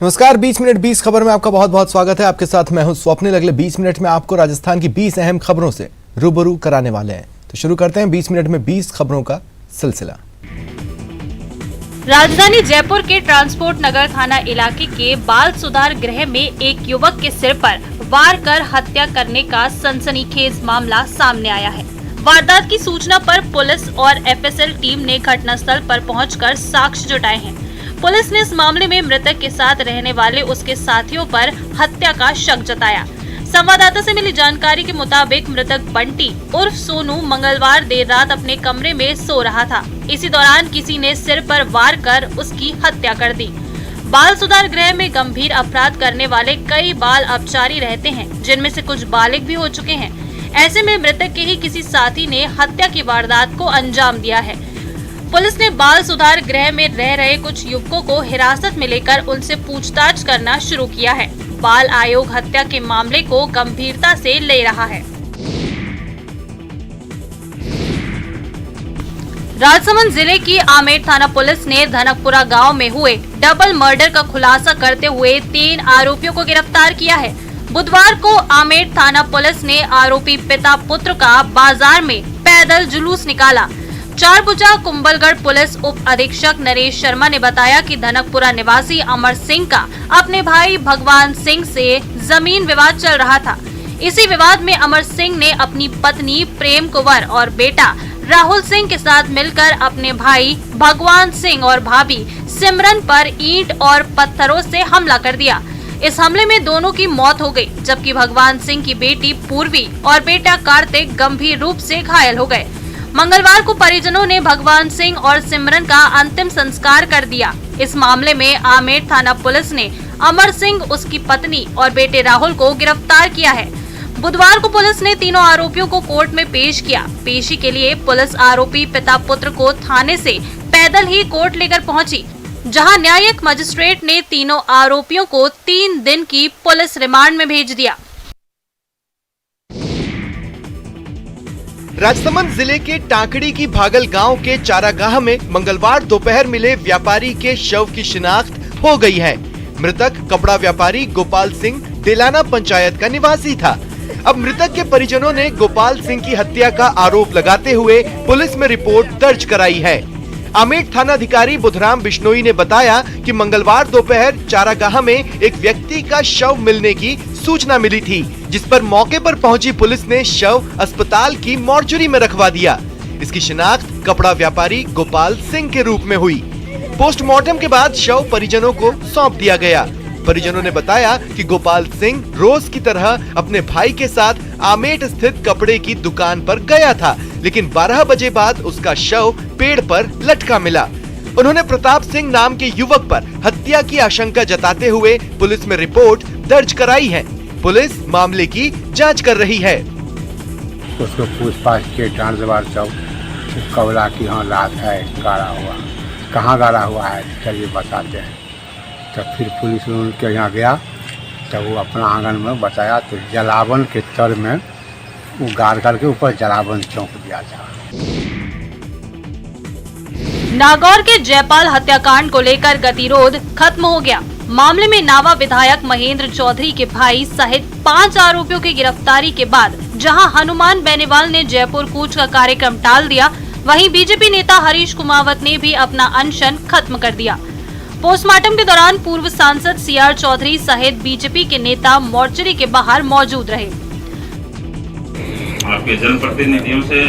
नमस्कार, 20 मिनट 20 खबर में आपका बहुत बहुत स्वागत है। आपके साथ मैं हूं स्वप्निल। अगले 20 मिनट में आपको राजस्थान की 20 अहम खबरों से रूबरू कराने वाले हैं। तो शुरू करते हैं 20 मिनट में 20 खबरों का सिलसिला। राजधानी जयपुर के ट्रांसपोर्ट नगर थाना इलाके के बाल सुधार गृह में एक युवक के सिर पर वार कर हत्या करने का सनसनीखेज मामला सामने आया है। वारदात की सूचना पर पुलिस और एफएसएल टीम ने घटनास्थल पर पहुंचकर साक्ष्य जुटाए हैं। पुलिस ने इस मामले में मृतक के साथ रहने वाले उसके साथियों पर हत्या का शक जताया। संवाददाता से मिली जानकारी के मुताबिक मृतक बंटी उर्फ सोनू मंगलवार देर रात अपने कमरे में सो रहा था। इसी दौरान किसी ने सिर पर वार कर उसकी हत्या कर दी। बाल सुधार गृह में गंभीर अपराध करने वाले कई बाल अपचारी रहते हैं, जिनमें से कुछ बालिग भी हो चुके हैं। ऐसे में मृतक के ही किसी साथी ने हत्या की वारदात को अंजाम दिया है। पुलिस ने बाल सुधार गृह में रह रहे कुछ युवकों को हिरासत में लेकर उनसे पूछताछ करना शुरू किया है। बाल आयोग हत्या के मामले को गंभीरता से ले रहा है। राजसमंद जिले की आमेर थाना पुलिस ने धनकपुरा गांव में हुए डबल मर्डर का खुलासा करते हुए 3 आरोपियों को गिरफ्तार किया है। बुधवार को आमेर थाना पुलिस ने आरोपी पिता पुत्र का बाजार में पैदल जुलूस निकाला। चारभुजा कुंभलगढ़ पुलिस उप अधीक्षक नरेश शर्मा ने बताया कि धनकपुरा निवासी अमर सिंह का अपने भाई भगवान सिंह से जमीन विवाद चल रहा था। इसी विवाद में अमर सिंह ने अपनी पत्नी प्रेम कुंवर और बेटा राहुल सिंह के साथ मिलकर अपने भाई भगवान सिंह और भाभी सिमरन पर ईंट और पत्थरों से हमला कर दिया। इस हमले में दोनों की मौत हो गई, जबकि भगवान सिंह की बेटी पूर्वी और बेटा कार्तिक गंभीर रूप से घायल हो गए। मंगलवार को परिजनों ने भगवान सिंह और सिमरन का अंतिम संस्कार कर दिया। इस मामले में आमेर थाना पुलिस ने अमर सिंह, उसकी पत्नी और बेटे राहुल को गिरफ्तार किया है। बुधवार को पुलिस ने तीनों आरोपियों को कोर्ट में पेश किया। पेशी के लिए पुलिस आरोपी पिता पुत्र को थाने से पैदल ही कोर्ट लेकर पहुंची, जहां न्यायिक मजिस्ट्रेट ने तीनों आरोपियों को 3 दिन की पुलिस रिमांड में भेज दिया। राजसमंद जिले के टाकड़ी की भागल गांव के चारागाह में मंगलवार दोपहर मिले व्यापारी के शव की शिनाख्त हो गई है। मृतक कपड़ा व्यापारी गोपाल सिंह डेलाना पंचायत का निवासी था। अब मृतक के परिजनों ने गोपाल सिंह की हत्या का आरोप लगाते हुए पुलिस में रिपोर्ट दर्ज कराई है। आमेर थाना अधिकारी बुधराम बिश्नोई ने बताया कि मंगलवार दोपहर चारागाह में एक व्यक्ति का शव मिलने की सूचना मिली थी, जिस पर मौके पर पहुंची पुलिस ने शव अस्पताल की मॉर्चरी में रखवा दिया। इसकी शिनाख्त कपड़ा व्यापारी गोपाल सिंह के रूप में हुई। पोस्टमार्टम के बाद शव परिजनों को सौंप दिया गया। परिजनों ने बताया कि गोपाल सिंह रोज की तरह अपने भाई के साथ आमेर स्थित कपड़े की दुकान पर गया था, लेकिन 12 बजे बाद उसका शव पेड़ पर लटका मिला। उन्होंने प्रताप सिंह नाम के युवक पर हत्या की आशंका जताते हुए पुलिस में रिपोर्ट दर्ज कराई है। पुलिस मामले की जांच कर रही है। उसको पूछताछ के डांसबार चौक कवला की यहाँ रात है गाड़ा हुआ, कहाँ गाड़ा हुआ है चलिए बताते हैं। तब फिर पुलिस उनके यहाँ गया, तब वो अपना आंगन में बताया तो जलावन के तर में वो गाड़ करके ऊपर जलावन चौंक दिया था। नागौर के जयपाल हत्याकांड को लेकर गतिरोध खत्म हो गया। मामले में नावा विधायक महेंद्र चौधरी के भाई सहित 5 आरोपियों की गिरफ्तारी के बाद जहां हनुमान बेनीवाल ने जयपुर कूच का कार्यक्रम टाल दिया, वहीं बीजेपी नेता हरीश कुमावत ने भी अपना अनशन खत्म कर दिया। पोस्टमार्टम के दौरान पूर्व सांसद सीआर चौधरी सहित बीजेपी के नेता मोर्चरी के बाहर मौजूद रहे। आपके जनप्रतिनिधियों से,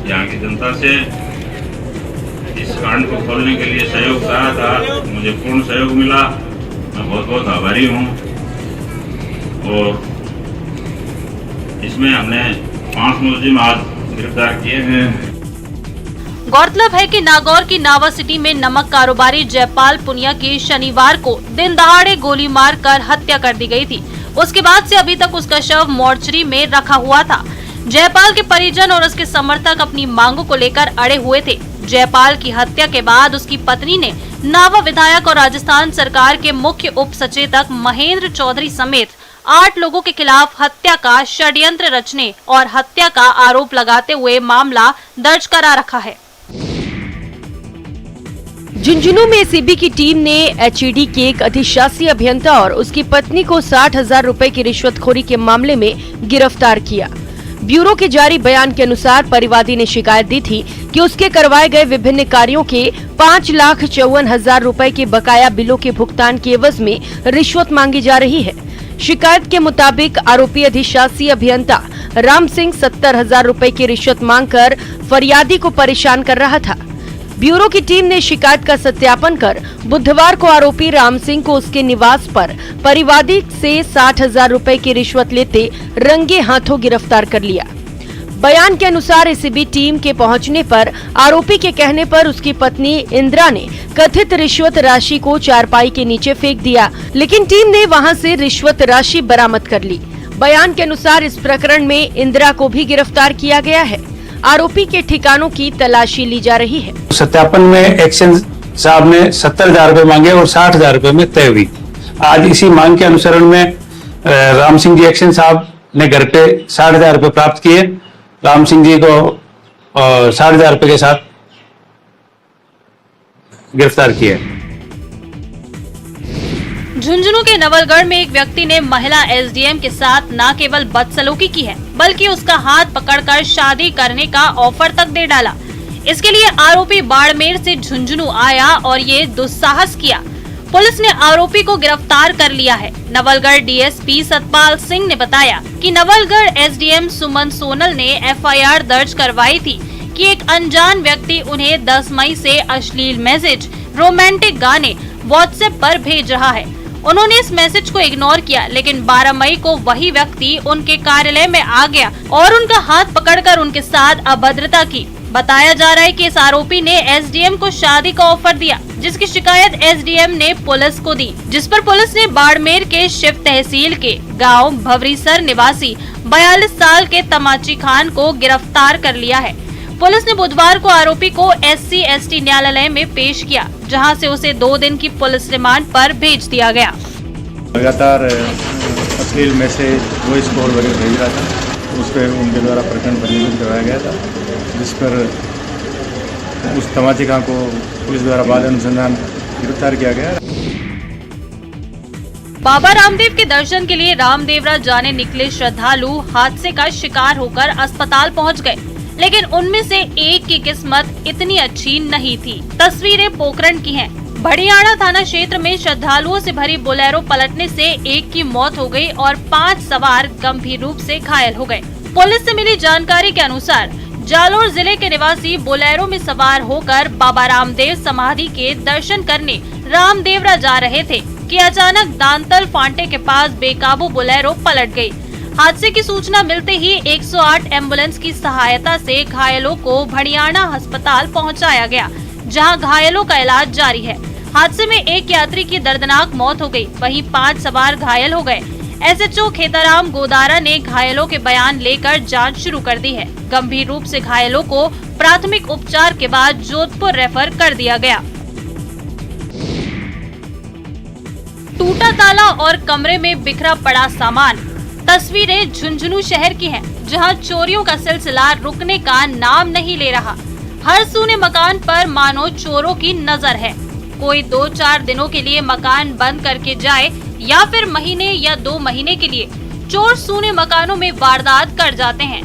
यहाँ की जनता से इस कांड को खोलने के लिए सहयोग चाहा था, मुझे पूर्ण सहयोग मिला। मैं बहुत बहुत आभारी हूँ। और इसमें हमने 5 मुलजिम आज गिरफ्तार किए हैं। गौरतलब है कि नागौर की नावा सिटी में नमक कारोबारी जयपाल पुनिया की शनिवार को दिन दहाड़े गोली मारकर हत्या कर दी गई थी। उसके बाद से अभी तक उसका शव मोर्चरी में रखा हुआ था। जयपाल के परिजन और उसके समर्थक अपनी मांगों को लेकर अड़े हुए थे। जयपाल की हत्या के बाद उसकी पत्नी ने नावा विधायक और राजस्थान सरकार के मुख्य उप सचेतक महेंद्र चौधरी समेत 8 लोगों के खिलाफ हत्या का षड्यंत्र रचने और हत्या का आरोप लगाते हुए मामला दर्ज करा रखा है। झुंझुनू में एसीबी की टीम ने एचईडी के एक अधिशासी अभियंता और उसकी पत्नी को 60,000 रुपए की रिश्वतखोरी के मामले में गिरफ्तार किया। ब्यूरो के जारी बयान के अनुसार परिवादी ने शिकायत दी थी कि उसके करवाए गए विभिन्न कार्यों के 5,54,000 रुपए के बकाया बिलों के भुगतान के एवज में रिश्वत मांगी जा रही है। शिकायत के मुताबिक आरोपी अधिशासी अभियंता राम सिंह 70,000 रुपए की रिश्वत मांगकर फरियादी को परेशान कर रहा था। ब्यूरो की टीम ने शिकायत का सत्यापन कर बुधवार को आरोपी राम सिंह को उसके निवास पर परिवादी से 60,000 रुपए की रिश्वत लेते रंगे हाथों गिरफ्तार कर लिया। बयान के अनुसार एसीबी टीम के पहुंचने पर आरोपी के कहने पर उसकी पत्नी इंदिरा ने कथित रिश्वत राशि को चारपाई के नीचे फेंक दिया, लेकिन टीम ने वहां से रिश्वत राशि बरामद कर ली। बयान के अनुसार इस प्रकरण में इंदिरा को भी गिरफ्तार किया गया है। आरोपी के ठिकानों की तलाशी ली जा रही है। सत्यापन में एक्शन साहब ने 70,000 रुपए मांगे और 60,000 रुपए में तय हुई। आज इसी मांग के अनुसरण में राम सिंह जी एक्शन साहब ने घर पे 60,000 रुपए प्राप्त किए। राम सिंह जी को 60,000 रुपए के साथ गिरफ्तार किया। झुंझुनू के नवलगढ़ में एक व्यक्ति ने महिला एसडीएम के साथ न केवल बदसलूकी की है, बल्कि उसका हाथ पकड़कर शादी करने का ऑफर तक दे डाला। इसके लिए आरोपी बाड़मेर से झुंझुनू आया और ये दुस्साहस किया। पुलिस ने आरोपी को गिरफ्तार कर लिया है। नवलगढ़ डीएसपी सतपाल सिंह ने बताया कि नवलगढ़ एसडीएम सुमन सोनल ने एफआईआर दर्ज करवाई थी कि एक अनजान व्यक्ति उन्हें 10 मई से अश्लील मैसेज, रोमांटिक गाने व्हाट्सएप पर भेज रहा है। उन्होंने इस मैसेज को इग्नोर किया, लेकिन 12 मई को वही व्यक्ति उनके कार्यालय में आ गया और उनका हाथ पकड़कर उनके साथ अभद्रता की। बताया जा रहा है कि इस आरोपी ने एसडीएम को शादी का ऑफर दिया, जिसकी शिकायत एसडीएम ने पुलिस को दी, जिस पर पुलिस ने बाड़मेर के शिव तहसील के गांव भवरीसर निवासी 42 साल के तमाची खान को गिरफ्तार कर लिया है। पुलिस ने बुधवार को आरोपी को SC/ST न्यायालय में पेश किया, जहां से उसे 2 दिन की पुलिस रिमांड पर भेज दिया गया। लगातार अश्लील मैसेज, वॉइस कॉल वगैरह भेज रहा था, उस पर उनके द्वारा प्रकरण पंजीकृत करवाया गया था, जिस पर उस तमाची खां को पुलिस द्वारा बाद अनुसंधान गिरफ्तार किया गया। बाबा रामदेव के दर्शन के लिए रामदेवरा जाने निकले श्रद्धालु हादसे का शिकार होकर अस्पताल पहुंच गए, लेकिन उनमें से एक की किस्मत इतनी अच्छी नहीं थी। तस्वीरें पोखरण की हैं। भड़ियाड़ा थाना क्षेत्र में श्रद्धालुओं से भरी बोलेरो पलटने से एक की मौत हो गई और 5 सवार गंभीर रूप से घायल हो गए। पुलिस से मिली जानकारी के अनुसार जालोर जिले के निवासी बोलेरो में सवार होकर बाबा रामदेव समाधि के दर्शन करने रामदेवरा जा रहे थे कि अचानक दांतल फांटे के पास बेकाबू बोलेरो पलट गई। हादसे की सूचना मिलते ही 108 एम्बुलेंस की सहायता से घायलों को भड़ियाड़ा अस्पताल पहुंचाया गया, जहां घायलों का इलाज जारी है। हादसे में एक यात्री की दर्दनाक मौत हो गई, वहीं 5 सवार घायल हो गए। SHO खेताराम गोदारा ने घायलों के बयान लेकर जांच शुरू कर दी है। गंभीर रूप से घायलों को प्राथमिक उपचार के बाद जोधपुर रेफर कर दिया गया। टूटा ताला और कमरे में बिखरा पड़ा सामान। तस्वीरें झुंझुनू शहर की हैं, जहां चोरियों का सिलसिला रुकने का नाम नहीं ले रहा। हर सूने मकान पर मानो चोरों की नजर है। कोई 2-4 दिनों के लिए मकान बंद करके जाए या फिर महीने या 2 महीने के लिए चोर सूने मकानों में वारदात कर जाते हैं।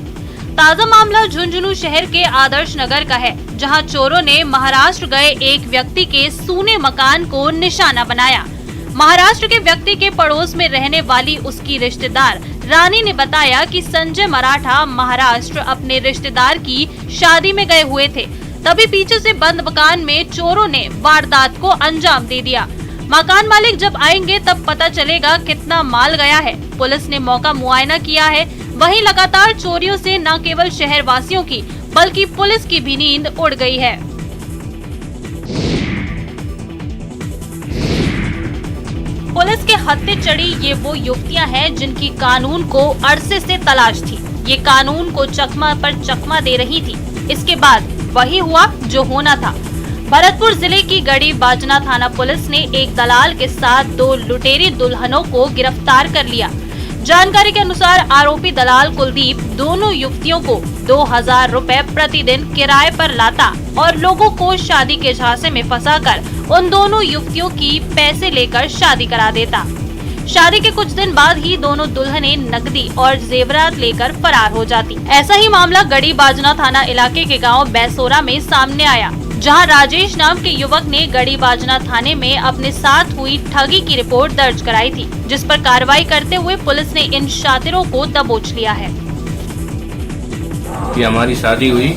ताजा मामला झुंझुनू शहर के आदर्श नगर का है, जहां चोरों ने महाराष्ट्र गए एक व्यक्ति के सूने मकान को निशाना बनाया। महाराष्ट्र के व्यक्ति के पड़ोस में रहने वाली उसकी रिश्तेदार रानी ने बताया कि संजय मराठा महाराष्ट्र अपने रिश्तेदार की शादी में गए हुए थे, तभी पीछे से बंद मकान में चोरों ने वारदात को अंजाम दे दिया। मकान मालिक जब आएंगे तब पता चलेगा कितना माल गया है। पुलिस ने मौका मुआयना किया है। वहीं लगातार चोरियों से न केवल शहर वासियों की बल्कि पुलिस की भी नींद उड़ गई है। पुलिस के हत्थे चढ़ी ये वो युवतियां हैं जिनकी कानून को अरसे से तलाश थी। ये कानून को चकमा पर चकमा दे रही थी। इसके बाद वही हुआ जो होना था। भरतपुर जिले की गड़ी बाजना थाना पुलिस ने एक दलाल के साथ 2 लुटेरी दुल्हनों को गिरफ्तार कर लिया। जानकारी के अनुसार आरोपी दलाल कुलदीप दोनों युवतियों को 2000 रुपए प्रतिदिन किराए पर लाता और लोगों को शादी के झांसे में फंसाकर उन दोनों युवतियों की पैसे लेकर शादी करा देता। शादी के कुछ दिन बाद ही दोनों दुल्हनें नकदी और जेवरात लेकर फरार हो जाती। ऐसा ही मामला गड़ी बाजना थाना इलाके के गांव बैसोरा में सामने आया, जहां राजेश नाम के युवक ने गड़ी बाजना थाने में अपने साथ हुई ठगी की रिपोर्ट दर्ज कराई थी, जिस पर कार्रवाई करते हुए पुलिस ने इन शातिरों को दबोच लिया है। कि हमारी शादी हुई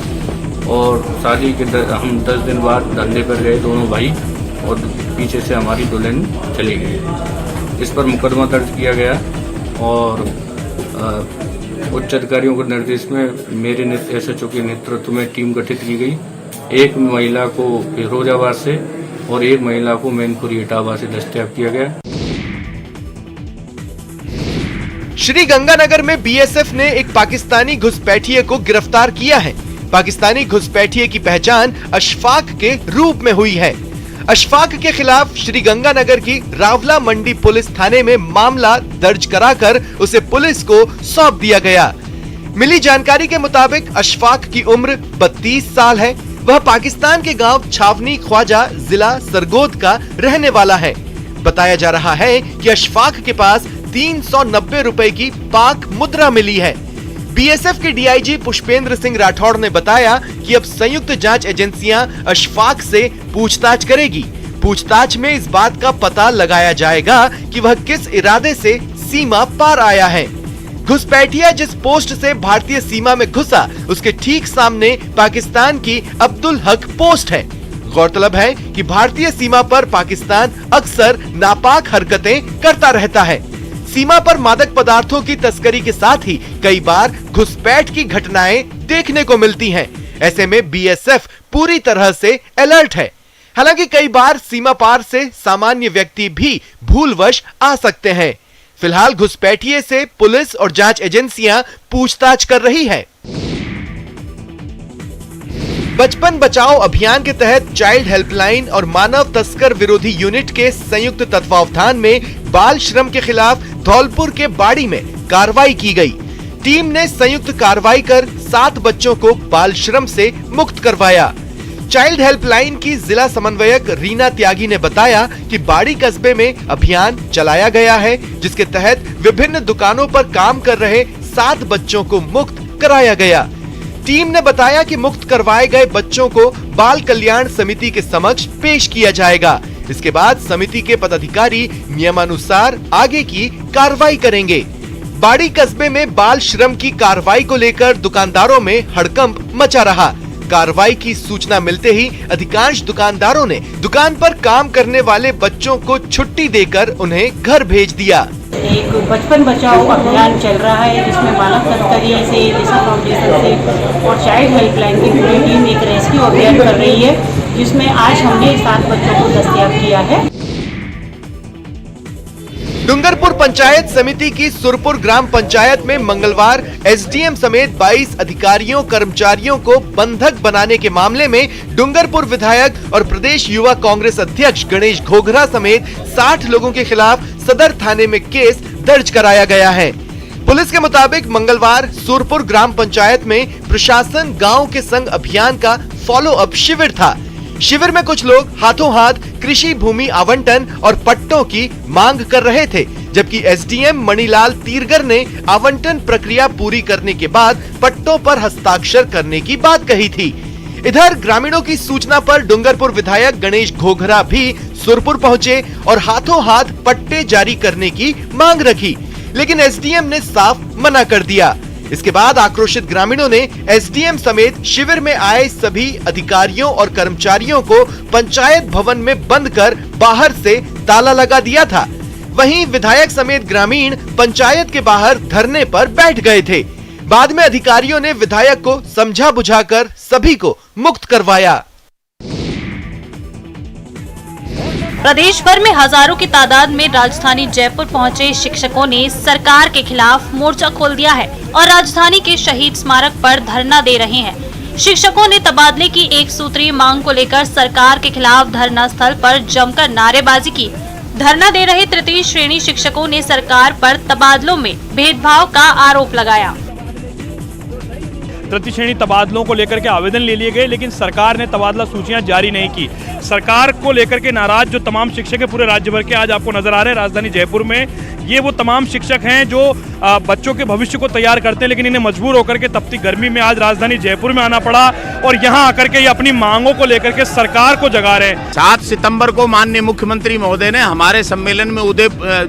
और शादी के हम 10 दिन बाद धंधे पर गए दोनों भाई और पीछे से हमारी दुल्हन चली गई। इस पर मुकदमा दर्ज किया गया और उच्च अधिकारियों के निर्देश में मेरे SHO के नेतृत्व में टीम गठित की गई। एक महिला को फिरोजाबाद से और एक महिला को मैनपुरी इटावा से दस्तयाब किया गया। श्री गंगानगर में BSF ने एक पाकिस्तानी घुसपैठिए को गिरफ्तार किया है। पाकिस्तानी घुसपैठिए की पहचान अशफाक के रूप में हुई है। अशफाक के खिलाफ श्री गंगानगर की रावला मंडी पुलिस थाने में मामला दर्ज कराकर उसे पुलिस को सौंप दिया गया। मिली जानकारी के मुताबिक अशफाक की उम्र 32 साल है। वह पाकिस्तान के गांव छावनी ख्वाजा जिला सरगोद का रहने वाला है। बताया जा रहा है कि अशफाक के पास 390 रुपए की पाक मुद्रा मिली है। BSF के DIG पुष्पेंद्र सिंह राठौड़ ने बताया कि अब संयुक्त जांच एजेंसियां अशफाक से पूछताछ करेगी। पूछताछ में इस बात का पता लगाया जाएगा कि वह किस इरादे से सीमा पार आया है। घुसपैठिया जिस पोस्ट से भारतीय सीमा में घुसा, उसके ठीक सामने पाकिस्तान की अब्दुल हक पोस्ट है। गौरतलब है कि भारतीय सीमा पर पाकिस्तान अक्सर नापाक हरकतें करता रहता है। सीमा पर मादक पदार्थों की तस्करी के साथ ही कई बार घुसपैठ की घटनाएं देखने को मिलती हैं। ऐसे में BSF पूरी तरह से अलर्ट है। हालांकि कई बार सीमा पार से सामान्य व्यक्ति भी भूलवश आ सकते हैं। फिलहाल घुसपैठिए से पुलिस और जांच एजेंसियां पूछताछ कर रही है। बचपन बचाओ अभियान के तहत चाइल्ड हेल्पलाइन और मानव तस्कर विरोधी यूनिट के संयुक्त तत्वावधान में बाल श्रम के खिलाफ धौलपुर के बाड़ी में कार्रवाई की गई। टीम ने संयुक्त कार्रवाई कर 7 बच्चों को बाल श्रम से मुक्त करवाया। चाइल्ड हेल्पलाइन की जिला समन्वयक रीना त्यागी ने बताया कि बाड़ी कस्बे में अभियान चलाया गया है, जिसके तहत विभिन्न दुकानों पर काम कर रहे 7 बच्चों को मुक्त कराया गया। टीम ने बताया कि मुक्त करवाए गए बच्चों को बाल कल्याण समिति के समक्ष पेश किया जाएगा। इसके बाद समिति के पदाधिकारी नियमानुसार आगे की कार्रवाई करेंगे। बाड़ी कस्बे में बाल श्रम की कार्रवाई को लेकर दुकानदारों में हड़कंप मचा रहा। कार्रवाई की सूचना मिलते ही अधिकांश दुकानदारों ने दुकान पर काम करने वाले बच्चों को छुट्टी देकर उन्हें घर भेज दिया। एक बचपन बचाओ अभियान चल रहा है, जिसमें मानव तस्करी से, दिशा फाउंडेशन से और चाइल्ड हेल्पलाइन की पूरी टीम एक रेस्क्यू अभियान कर रही है, जिसमें आज हमने 7 बच्चों को दस्तयाब किया है। डूंगरपुर पंचायत समिति की सुरपुर ग्राम पंचायत में मंगलवार SDM समेत 22 अधिकारियों कर्मचारियों को बंधक बनाने के मामले में डूंगरपुर विधायक और प्रदेश युवा कांग्रेस अध्यक्ष गणेश घोघरा समेत 60 लोगों के खिलाफ सदर थाने में केस दर्ज कराया गया है। पुलिस के मुताबिक मंगलवार सुरपुर ग्राम पंचायत में प्रशासन गाँव के संग अभियान का फॉलो अप शिविर था। शिविर में कुछ लोग हाथों हाथ कृषि भूमि आवंटन और पट्टों की मांग कर रहे थे, जबकि SDM मणिलाल तीरगर ने आवंटन प्रक्रिया पूरी करने के बाद पट्टों पर हस्ताक्षर करने की बात कही थी। इधर ग्रामीणों की सूचना पर डूंगरपुर विधायक गणेश घोघरा भी सुरपुर पहुंचे और हाथों हाथ पट्टे जारी करने की मांग रखी, लेकिन SDM ने साफ मना कर दिया। इसके बाद आक्रोशित ग्रामीणों ने SDM समेत शिविर में आए सभी अधिकारियों और कर्मचारियों को पंचायत भवन में बंद कर बाहर से ताला लगा दिया था। वहीं विधायक समेत ग्रामीण पंचायत के बाहर धरने पर बैठ गए थे। बाद में अधिकारियों ने विधायक को समझा बुझाकर सभी को मुक्त करवाया। प्रदेश भर में हजारों की तादाद में राजधानी जयपुर पहुंचे शिक्षकों ने सरकार के खिलाफ मोर्चा खोल दिया है और राजधानी के शहीद स्मारक पर धरना दे रहे हैं। शिक्षकों ने तबादले की एक सूत्रीय मांग को लेकर सरकार के खिलाफ धरना स्थल पर जमकर नारेबाजी की। धरना दे रहे तृतीय श्रेणी शिक्षकों ने सरकार पर तबादलों में भेदभाव का आरोप लगाया। तृतीय श्रेणी तबादलों को लेकर के आवेदन ले लिए गए, लेकिन सरकार ने तबादला सूचियां जारी नहीं की। सरकार को लेकर के नाराज जो तमाम शिक्षक है पूरे राज्य भर के आज आपको नजर आ रहे हैं राजधानी जयपुर में। ये वो तमाम शिक्षक हैं जो बच्चों के भविष्य को तैयार करते हैं, लेकिन इन्हें मजबूर होकर के तपती गर्मी में आज राजधानी जयपुर में आना पड़ा और यहाँ आकर के ये अपनी मांगों को लेकर के सरकार को जगा रहे हैं। 7 सितंबर को माननीय मुख्यमंत्री महोदय ने हमारे सम्मेलन में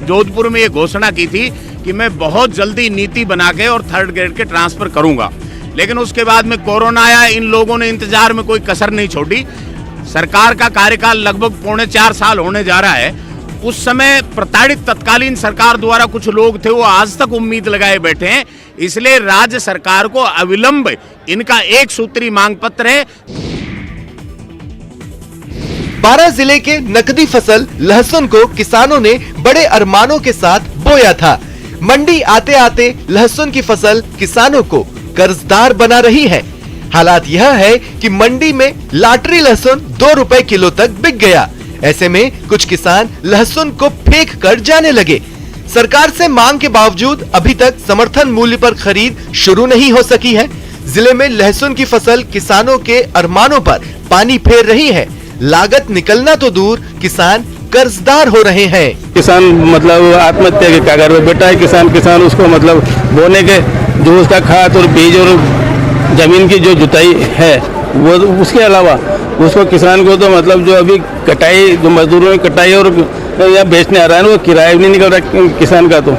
जोधपुर में ये घोषणा की थी कि मैं बहुत जल्दी नीति बना के और 3rd ग्रेड के ट्रांसफर करूंगा, लेकिन उसके बाद में कोरोना आया। इन लोगों ने इंतजार में कोई कसर नहीं छोड़ी। सरकार का कार्यकाल लगभग 3.25 साल होने जा रहा है। उस समय प्रताड़ित तत्कालीन सरकार द्वारा कुछ लोग थे, वो आज तक उम्मीद लगाए बैठे हैं। इसलिए राज्य सरकार को अविलंब इनका एक सूत्री मांग पत्र है। 12 जिले के नकदी फसल लहसुन को किसानों ने बड़े अरमानों के साथ बोया था। मंडी आते आते लहसुन की फसल किसानों को कर्जदार बना रही है। हालात यह है कि मंडी में लाटरी लहसुन 2 रुपए किलो तक बिक गया। ऐसे में कुछ किसान लहसुन को फेंक कर जाने लगे। सरकार से मांग के बावजूद अभी तक समर्थन मूल्य पर खरीद शुरू नहीं हो सकी है। जिले में लहसुन की फसल किसानों के अरमानों पर पानी फेर रही है। लागत निकलना तो दूर, किसान कर्जदार हो रहे हैं। किसान मतलब आत्महत्या के कगार पे बैठा है। किसान उसको मतलब बोने के जो उसका खाद और बीज और जमीन की जो जुताई है वो, उसके अलावा उसको किसान को तो मतलब जो अभी कटाई, जो मजदूरों ने कटाई और या बेचने आ रहा है ना, वो किराया भी नहीं निकल रहा किसान का। तो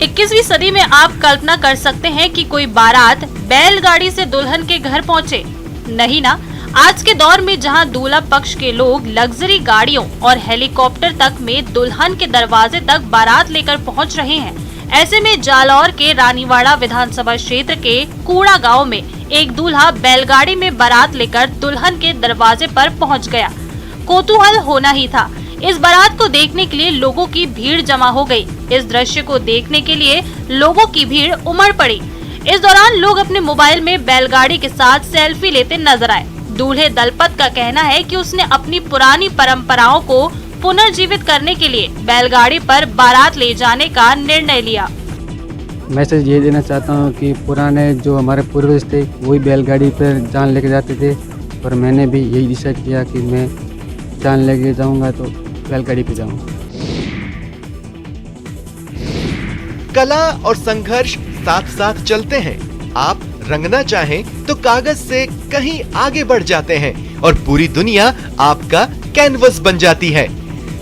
21वीं सदी में आप कल्पना कर सकते हैं कि कोई बारात बैलगाड़ी से दुल्हन के घर पहुंचे? नहीं ना। आज के दौर में जहां दूल्हा पक्ष के लोग लग्जरी गाड़ियों और हेलीकॉप्टर तक में दुल्हन के दरवाजे तक बारात लेकर पहुंच रहे हैं, ऐसे में जालौर के रानीवाड़ा विधानसभा क्षेत्र के कूड़ा गांव में एक दूल्हा बैलगाड़ी में बारात लेकर दुल्हन के दरवाजे पर पहुंच गया। कौतूहल होना ही था। इस बारात को देखने के लिए लोगों की भीड़ जमा हो गई। इस दृश्य को देखने के लिए लोगों की भीड़ उमड़ पड़ी। इस दौरान लोग अपने मोबाइल में बैलगाड़ी के साथ सेल्फी लेते नजर आए। दूल्हे दलपत का कहना है कि उसने अपनी पुरानी परंपराओं को पुनर्जीवित करने के लिए बैलगाड़ी पर बारात ले जाने का निर्णय लिया। मैसेज ये देना चाहता हूँ कि पुराने जो हमारे पूर्वज थे वही बैलगाड़ी पर जान लेके जाते थे, और मैंने भी यही डिसाइड किया कि मैं जान लेके जाऊंगा तो बैलगाड़ी पे जाऊंगा। कला और संघर्ष साथ साथ चलते हैं। आप रंगना चाहें तो कागज से कहीं आगे बढ़ जाते हैं और पूरी दुनिया आपका कैनवस बन जाती है।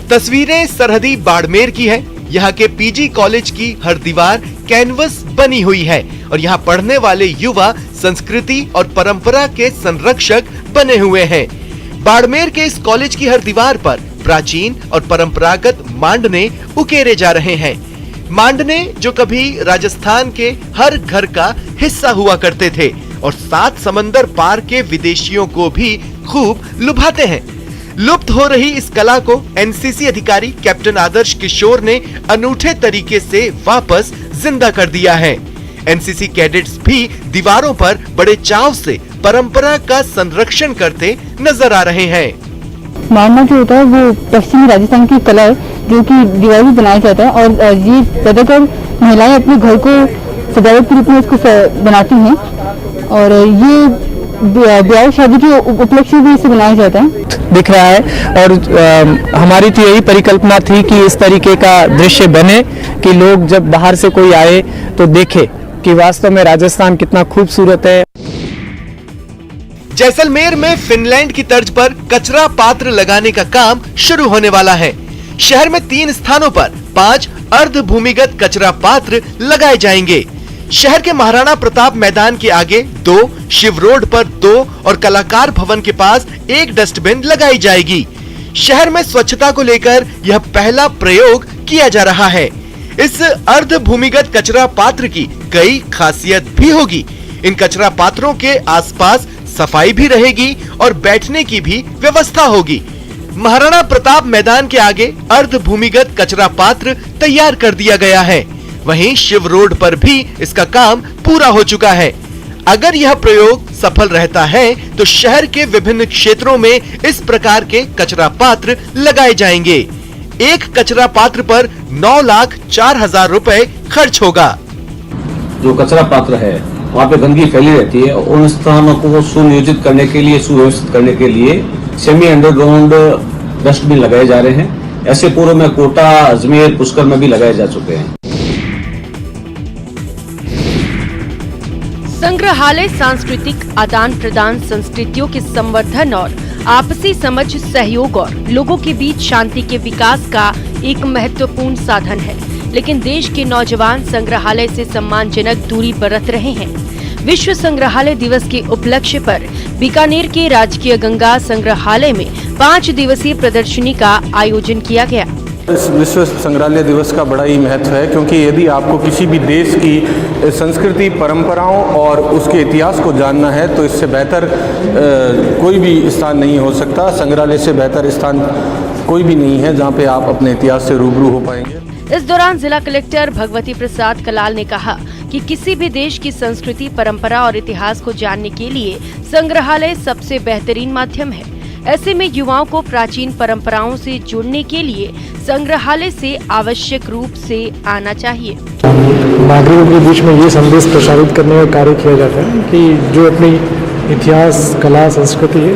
तस्वीरें सरहदी बाड़मेर की है। यहाँ के पीजी कॉलेज की हर दीवार कैनवस बनी हुई है और यहाँ पढ़ने वाले युवा संस्कृति और परंपरा के संरक्षक बने हुए हैं। बाड़मेर के इस कॉलेज की हर दीवार पर प्राचीन और परंपरागत मांडने उकेरे जा रहे हैं। मांडने जो कभी राजस्थान के हर घर का हिस्सा हुआ करते थे और 7 समंदर पार के विदेशियों को भी खूब लुभाते हैं। लुप्त हो रही इस कला को एनसीसी अधिकारी कैप्टन आदर्श किशोर ने अनूठे तरीके से वापस जिंदा कर दिया है। एनसीसी कैडेट्स भी दीवारों पर बड़े चाव से परंपरा का संरक्षण करते नजर आ रहे हैं। मांडना जो होता है वो पश्चिमी राजस्थान की कला है जो कि दीवार में बनाया जाता है, और ये ज्यादातर महिलाएं अपने घर को सजावट के रूप में इसको बनाती हैं, और ये ब्याह शादी के उपलक्ष्य में भी इसे बनाया जाता है। दिख रहा है और हमारी तो यही परिकल्पना थी कि इस तरीके का दृश्य बने कि लोग जब बाहर से कोई आए तो देखे कि वास्तव में राजस्थान कितना खूबसूरत है। जैसलमेर में फिनलैंड की तर्ज पर कचरा पात्र लगाने का काम शुरू होने वाला है। शहर में 3 स्थानों पर 5 अर्ध भूमिगत कचरा पात्र लगाए जाएंगे। शहर के महाराणा प्रताप मैदान के आगे 2, शिव रोड पर 2 और कलाकार भवन के पास 1 डस्टबिन लगाई जाएगी। शहर में स्वच्छता को लेकर यह पहला प्रयोग किया जा रहा है। इस अर्ध भूमिगत कचरा पात्र की कई खासियत भी होगी। इन कचरा पात्रों के आसपास सफाई भी रहेगी और बैठने की भी व्यवस्था होगी। महाराणा प्रताप मैदान के आगे अर्ध भूमिगत कचरा पात्र तैयार कर दिया गया है। वहीं शिव रोड पर भी इसका काम पूरा हो चुका है। अगर यह प्रयोग सफल रहता है तो शहर के विभिन्न क्षेत्रों में इस प्रकार के कचरा पात्र लगाए जाएंगे। एक कचरा पात्र पर 9,04,000 रुपए खर्च होगा। जो कचरा पात्र है वहाँ पे गंदगी फैली रहती है, उन स्थानों को सुनियोजित करने के लिए, सुव्यवस्थित करने के लिए सेमी अंडरग्राउंड डस्टबिन लगाए जा रहे हैं। ऐसे पूर्व में कोटा, अजमेर, पुष्कर में भी लगाए जा चुके हैं। संग्रहालय सांस्कृतिक आदान प्रदान, संस्कृतियों के संवर्धन और आपसी समझ, सहयोग और लोगों के बीच शांति के विकास का एक महत्वपूर्ण साधन है। लेकिन देश के नौजवान संग्रहालय से सम्मानजनक दूरी बरत रहे हैं। विश्व संग्रहालय दिवस के उपलक्ष्य पर बीकानेर के राजकीय गंगा संग्रहालय में 5 दिवसीय प्रदर्शनी का आयोजन किया गया। इस विश्व संग्रहालय दिवस का बड़ा ही महत्व है, क्योंकि यदि आपको किसी भी देश की संस्कृति, परंपराओं और उसके इतिहास को जानना है तो इससे बेहतर कोई भी स्थान नहीं हो सकता। संग्रहालय से बेहतर स्थान कोई भी नहीं है जहां पे आप अपने इतिहास से रूबरू हो पाएंगे। इस दौरान जिला कलेक्टर भगवती प्रसाद कलाल ने कहा कि किसी भी देश की संस्कृति, परंपरा और इतिहास को जानने के लिए संग्रहालय सबसे बेहतरीन माध्यम है। ऐसे में युवाओं को प्राचीन परंपराओं से जुड़ने के लिए संग्रहालय से आवश्यक रूप से आना चाहिए। नागरिकों के बीच में ये संदेश प्रसारित करने का कार्य किया जाता है कि जो अपनी इतिहास, कला, संस्कृति है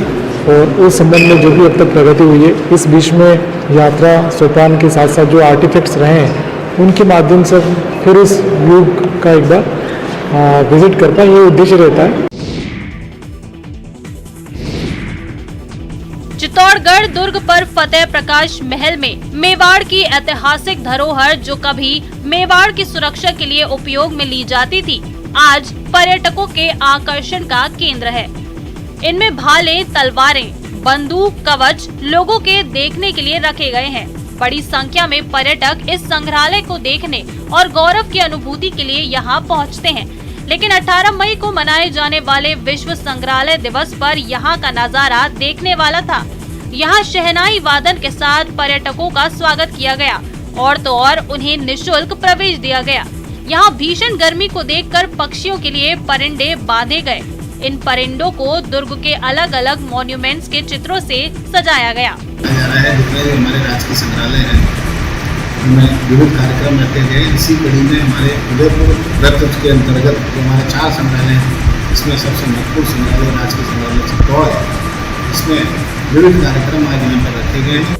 और उस संबंध में जो भी अब तक प्रगति हुई है, इस बीच में यात्रा सोपान के साथ साथ जो आर्टिफैक्ट्स रहे हैं उनके माध्यम से फिर इस युग का एक बार विजिट कर पाए, ये उद्देश्य रहता है। चित्तौड़गढ़ दुर्ग पर फतेह प्रकाश महल में मेवाड़ की ऐतिहासिक धरोहर जो कभी मेवाड़ की सुरक्षा के लिए उपयोग में ली जाती थी, आज पर्यटकों के आकर्षण का केंद्र है। इनमें भाले, तलवारें, बंदूक, कवच लोगों के देखने के लिए रखे गए हैं। बड़ी संख्या में पर्यटक इस संग्रहालय को देखने और गौरव की अनुभूति के लिए यहाँ पहुँचते हैं। लेकिन 18 मई को मनाए जाने वाले विश्व संग्रहालय दिवस पर यहाँ का नजारा देखने वाला था। यहाँ शहनाई वादन के साथ पर्यटकों का स्वागत किया गया और तो और उन्हें निःशुल्क प्रवेश दिया गया। यहाँ भीषण गर्मी को देखकर पक्षियों के लिए परिंदे बांधे गए। इन परिंदों को दुर्ग के अलग अलग मॉन्यूमेंट्स के चित्रों से सजाया गया। हमारे राजकीय संग्रहालय है, उनमें विविध कार्यक्रम रखे गए। इसी कड़ी में हमारे उदयपुर वृत्त के अंतर्गत जो हमारे 4 संग्रहालय हैं, इसमें सबसे महत्वपूर्ण संग्रहालय राजकीय संग्रहालय चित्तौड़ है। इसमें विविध कार्यक्रम आज यहाँ पर रखे गए हैं।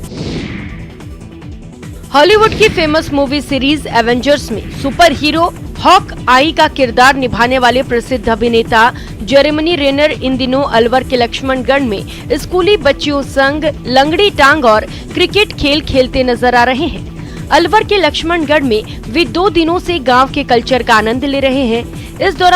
हॉलीवुड की फेमस मूवी सीरीज एवेंजर्स में सुपर हीरो हॉक आई का किरदार निभाने वाले प्रसिद्ध अभिनेता जेरेमी रेनर इन दिनों अलवर के लक्ष्मणगढ़ में स्कूली बच्चियों संग लंगड़ी टांग और क्रिकेट खेल खेलते नजर आ रहे हैं। अलवर के लक्ष्मणगढ़ में वे 2 दिनों से गांव के कल्चर का आनंद ले रहे हैं। इस दौरान